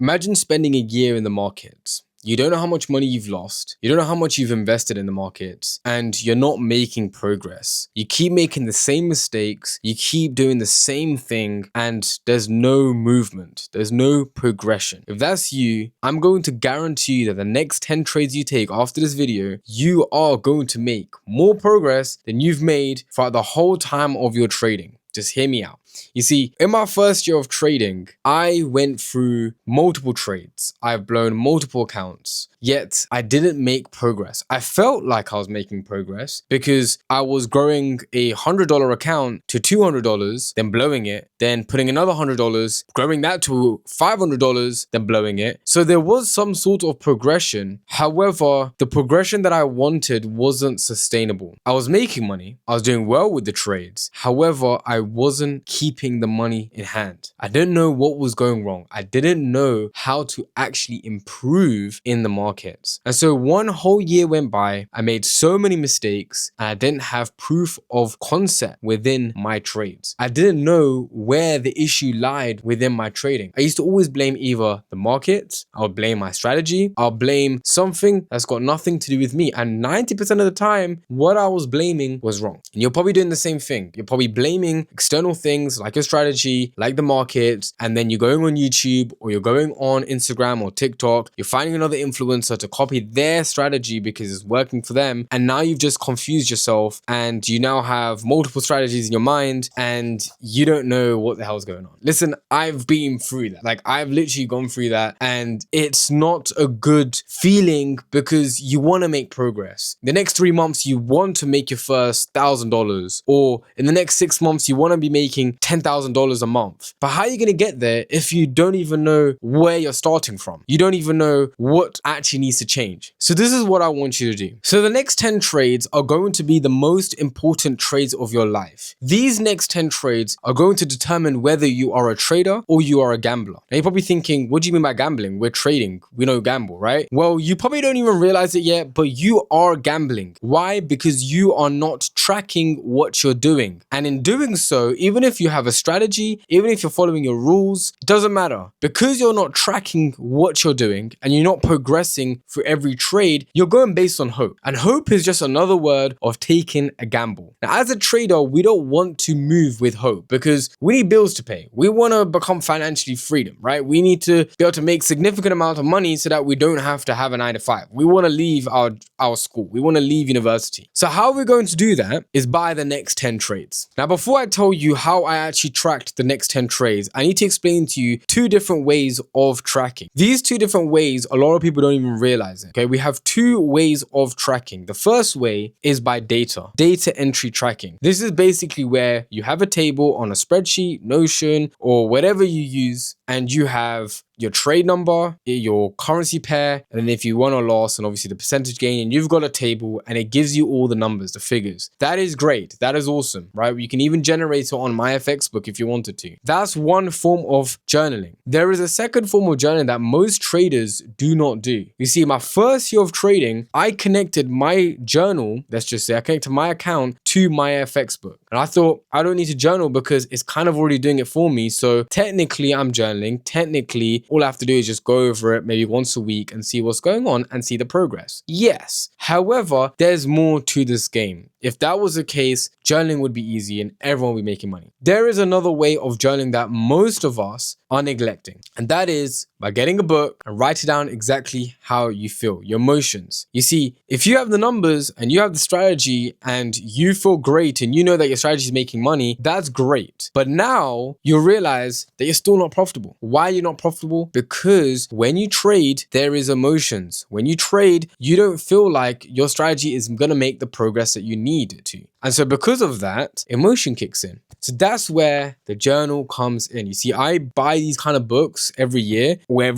Imagine spending a year in the markets. You don't know how much money you've lost. You don't know how much you've invested in the markets, and you're not making progress. You keep making the same mistakes. You keep doing the same thing, and there's no movement. There's no progression. If that's you, I'm going to guarantee you that the next 10 trades you take after this video, you are going to make more progress than you've made throughout the whole time of your trading. Just hear me out. You see, in my first year of trading, I went through multiple trades. I've blown multiple accounts, yet I didn't make progress. I felt like I was making progress because I was growing a $100 account to $200, then blowing it, then putting another $100, growing that to $500, then blowing it. So there was some sort of progression. However, the progression that I wanted wasn't sustainable. I was making money. I was doing well with the trades. However, I wasn't keeping the money in hand. I didn't know what was going wrong. I didn't know how to actually improve in the markets. And so one whole year went by. I made so many mistakes, and I didn't have proof of concept within my trades. I didn't know where the issue lied within my trading. I used to always blame either the market, I would blame my strategy, I'll blame something that's got nothing to do with me. And 90% of the time, what I was blaming was wrong. And you're probably doing the same thing. You're probably blaming external things like your strategy, like the market, and then you're going on YouTube or you're going on Instagram or TikTok, you're finding another influencer to copy their strategy because it's working for them, and now you've just confused yourself and you now have multiple strategies in your mind and you don't know what the hell's going on. Listen, I've been through that. Like, I've literally gone through that, and it's not a good feeling because you want to make progress. The next 3 months you want to make your first $1,000, or in the next 6 months you want to be making $10,000 a month. But how are you going to get there if you don't even know where you're starting from? You don't even know what actually needs to change. So this is what I want you to do. So the next 10 trades are going to be the most important trades of your life. These next 10 trades are going to determine whether you are a trader or you are a gambler. Now you're probably thinking, what do you mean by gambling? We're trading. We don't gamble, right? Well, you probably don't even realize it yet, but you are gambling. Why? Because you are not tracking what you're doing. And in doing so, even if you have a strategy, even if you're following your rules, it doesn't matter. Because you're not tracking what you're doing and you're not progressing through every trade, you're going based on hope. And hope is just another word of taking a gamble. Now, as a trader, we don't want to move with hope because we need bills to pay. We want to become financially freedom, right? We need to be able to make significant amount of money so that we don't have to have a 9 to 5. We want to leave our school. We want to leave university. So how we're going to do that is by the next 10 trades. Now, before I tell you how I actually tracked the next 10 trades, I need to explain to you 2 different ways of tracking. These 2 different ways, a lot of people don't even realize it. Okay, we have 2 ways of tracking. The first way is by data entry tracking. This is basically where you have a table on a spreadsheet, Notion, or whatever you use, and you have your trade number, your currency pair, and then if you won or lost, and obviously the percentage gain, and you've got a table and it gives you all the numbers, the figures. That is great. That is awesome, right? You can even generate it on MyFX book if you wanted to. That's one form of journaling. There is a second form of journaling that most traders do not do. You see, my first year of trading, I connected my journal, let's just say I connected my account to MyFX book. And I thought, I don't need to journal because it's kind of already doing it for me. So technically I'm journaling. Technically, all I have to do is just go over it maybe once a week and see what's going on and see the progress. Yes. However, there's more to this game. If that was the case, journaling would be easy and everyone would be making money. There is another way of journaling that most of us are neglecting, and that is by getting a book and write it down exactly how you feel, your emotions. You see, if you have the numbers and you have the strategy and you feel great and you know that your strategy is making money, that's great. But now you realize that you're still not profitable. Why are you not profitable? Because when you trade, there is emotions. When you trade, you don't feel like your strategy is going to make the progress that you need to. And so because of that, emotion kicks in. So that's where the journal comes in. You see, I buy these kind of books every year or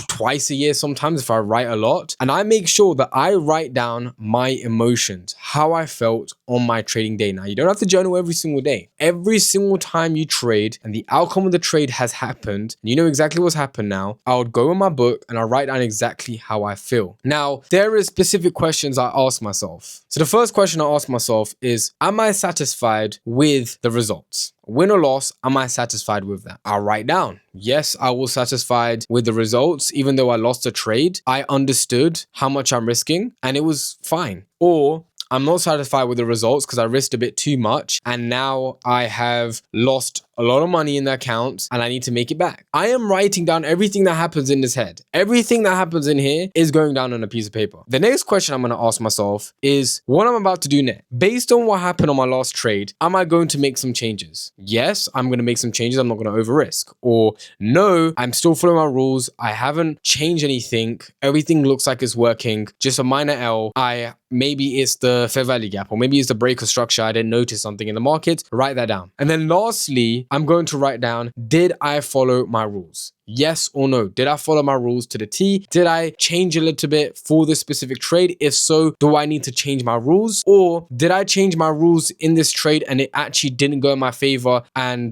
twice a year sometimes if I write a lot. And I make sure that I write down my emotions, how I felt on my trading day. Now, you don't have to journal every single day. Every single time you trade and the outcome of the trade has happened, and you know exactly what's happened now, I would go in my book and I write down exactly how I feel. Now, there is specific questions I ask myself. So the first question I ask myself is, am I satisfied with the results? win or loss, am I satisfied with that? I'll write down. Yes, I was satisfied with the results. Even though I lost a trade, I understood how much I'm risking and it was fine. Or I'm not satisfied with the results because I risked a bit too much and now I have lost a lot of money in the account and I need to make it back. I am writing down everything that happens in this head. Everything that happens in here is going down on a piece of paper. The next question I'm going to ask myself is what I'm about to do next. Based on what happened on my last trade, am I going to make some changes? Yes, I'm going to make some changes. I'm not going to over risk. Or no, I'm still following my rules. I haven't changed anything. Everything looks like it's working. Just a minor L. Maybe it's the fair value gap, or maybe it's the break of structure. I didn't notice something in the market. Write that down. And then lastly, I'm going to write down, did I follow my rules? Yes or no? Did I follow my rules to the T? Did I change a little bit for this specific trade? If so, do I need to change my rules? Or did I change my rules in this trade and it actually didn't go in my favor?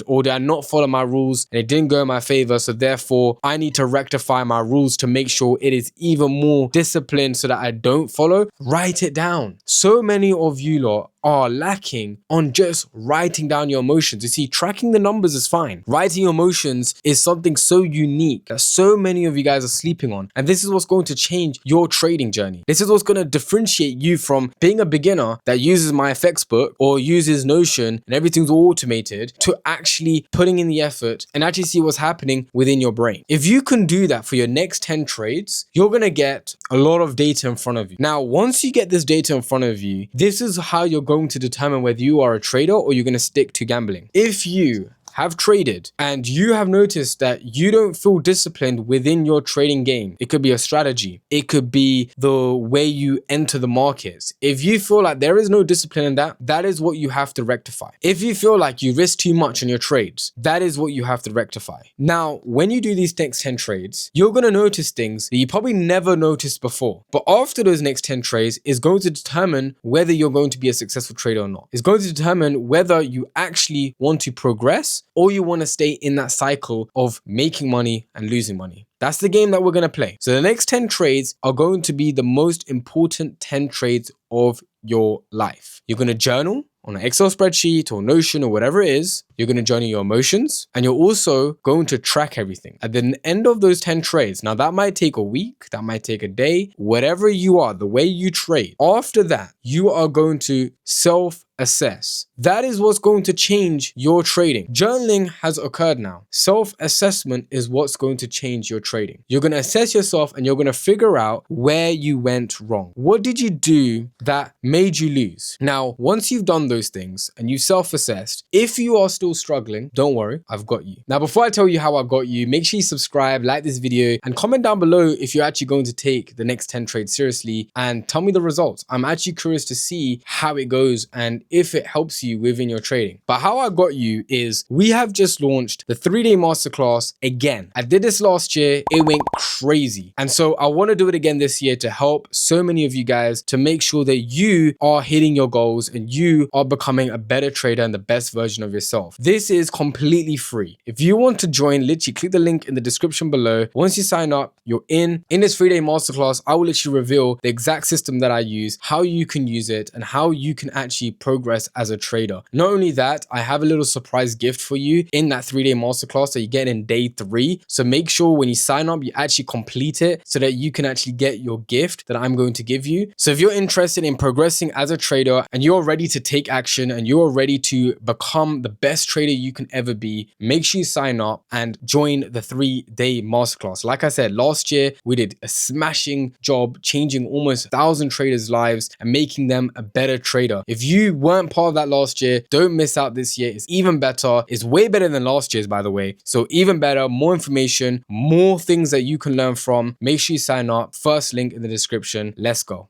Or did I not follow my rules and it didn't go in my favor? So therefore, I need to rectify my rules to make sure it is even more disciplined so that I don't follow. Write it down. So many of you lot are lacking on just writing down your emotions. You see, tracking the numbers is fine. Writing your emotions is something so unique that so many of you guys are sleeping on. And this is what's going to change your trading journey. This is what's going to differentiate you from being a beginner that uses my FX book or uses Notion and everything's all automated to actually putting in the effort and actually see what's happening within your brain. If you can do that for your next 10 trades, you're going to get a lot of data in front of you. Now, once you get this data in front of you, this is how you're going to determine whether you are a trader or you're going to stick to gambling. If you have traded and you have noticed that you don't feel disciplined within your trading game, it could be a strategy, it could be the way you enter the markets. If you feel like there is no discipline in that, that is what you have to rectify. If you feel like you risk too much in your trades, that is what you have to rectify. Now, when you do these next 10 trades, you're going to notice things that you probably never noticed before. But after those next 10 trades is going to determine whether you're going to be a successful trader or not. It's going to determine whether you actually want to progress or you want to stay in that cycle of making money and losing money. That's the game that we're going to play. So the next 10 trades are going to be the most important 10 trades of your life. You're going to journal on an Excel spreadsheet or Notion or whatever it is. You're going to journal your emotions and you're also going to track everything. At the end of those 10 trades, now that might take a week, that might take a day, whatever you are, the way you trade. After that, you are going to self-assess. That is what's going to change your trading. Journaling has occurred now. Self-assessment is what's going to change your trading. You're going to assess yourself and you're going to figure out where you went wrong. What did you do that made you lose? Now, once you've done those things and you self-assessed, if you are still struggling, don't worry, I've got you. Now, before I tell you how I got you, make sure you subscribe, like this video, and comment down below if you're actually going to take the next 10 trades seriously and tell me the results. I'm actually curious to see how it goes and if it helps you within your trading. But how I got you is we have just launched the 3-day masterclass again. I did this last year. It went crazy. And so I want to do it again this year to help so many of you guys to make sure that you are hitting your goals and you are becoming a better trader and the best version of yourself. This is completely free. If you want to join, literally click the link in the description below. Once you sign up, you're in. In this 3-day masterclass, I will literally reveal the exact system that I use, how you can use it, and how you can actually progress as a trader. Not only that, I have a little surprise gift for you in that 3-day masterclass that you get in day 3. So make sure when you sign up, you actually complete it so that you can actually get your gift that I'm going to give you. So if you're interested in progressing as a trader and you're ready to take action and you're ready to become the best trader you can ever be, make sure you sign up and join the 3-day masterclass. Like I said, last year, we did a smashing job changing almost 1,000 traders' lives and making them a better trader. If you weren't part of that last year, don't miss out this year. It's even better. It's way better than last year's, by the way. So even better, more information, more things that you can learn from. Make sure you sign up. First link in the description. Let's go.